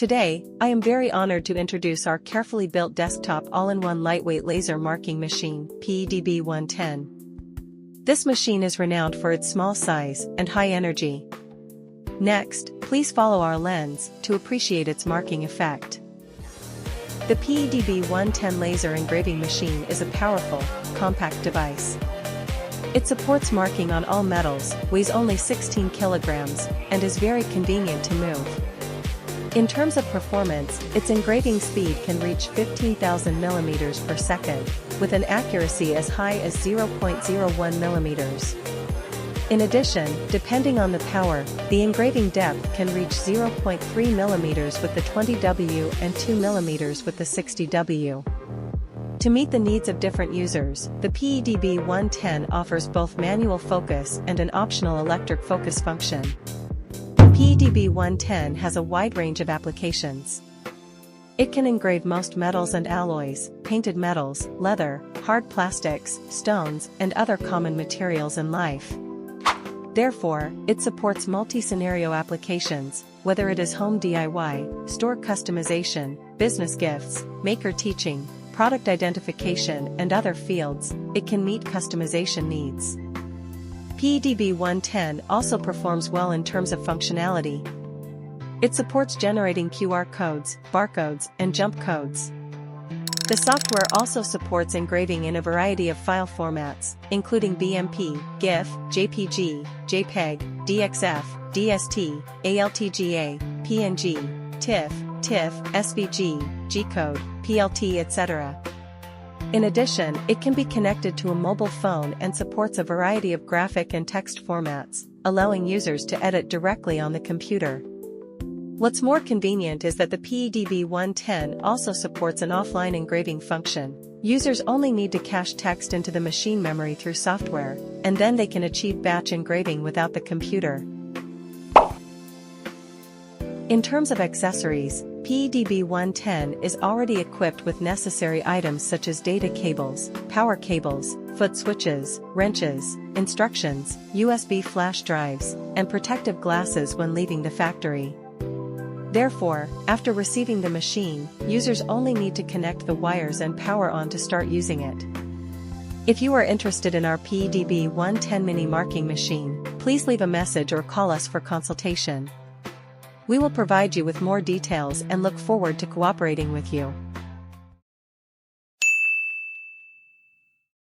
Today, I am very honored to introduce our carefully built desktop all-in-one lightweight laser marking machine, PEDB 110. This machine is renowned for its small size and high energy. Next, please follow our lens to appreciate its marking effect. The PEDB 110 laser engraving machine is a powerful, compact device. It supports marking on all metals, weighs only 16 kilograms, and is very convenient to move. In terms of performance, its engraving speed can reach 15,000 millimeters per second, with an accuracy as high as 0.01 millimeters. In addition, depending on the power, the engraving depth can reach 0.3 millimeters with the 20W and 2 millimeters with the 60W. To meet the needs of different users, the PEDB 110 offers both manual focus and an optional electric focus function. PEDB 110 has a wide range of applications. It can engrave most metals and alloys, painted metals, leather, hard plastics, stones, and other common materials in life. Therefore, it supports multi-scenario applications, whether it is home DIY, store customization, business gifts, maker teaching, product identification, and other fields. It can meet customization needs. PEDB 110 also performs well in terms of functionality. It supports generating QR codes, barcodes, and jump codes. The software also supports engraving in a variety of file formats, including BMP, GIF, JPG, JPEG, DXF, DST, ALTGA, PNG, TIFF, TIFF, SVG, G-code, PLT, etc. In addition, it can be connected to a mobile phone and supports a variety of graphic and text formats, allowing users to edit directly on the computer. What's more convenient is that the PEDB 110 also supports an offline engraving function. Users only need to cache text into the machine memory through software, and then they can achieve batch engraving without the computer. In terms of accessories, PEDB 110 is already equipped with necessary items such as data cables, power cables, foot switches, wrenches, instructions, USB flash drives, and protective glasses when leaving the factory. Therefore, after receiving the machine, users only need to connect the wires and power on to start using it. If you are interested in our PEDB 110 mini marking machine, please leave a message or call us for consultation. We will provide you with more details and look forward to cooperating with you.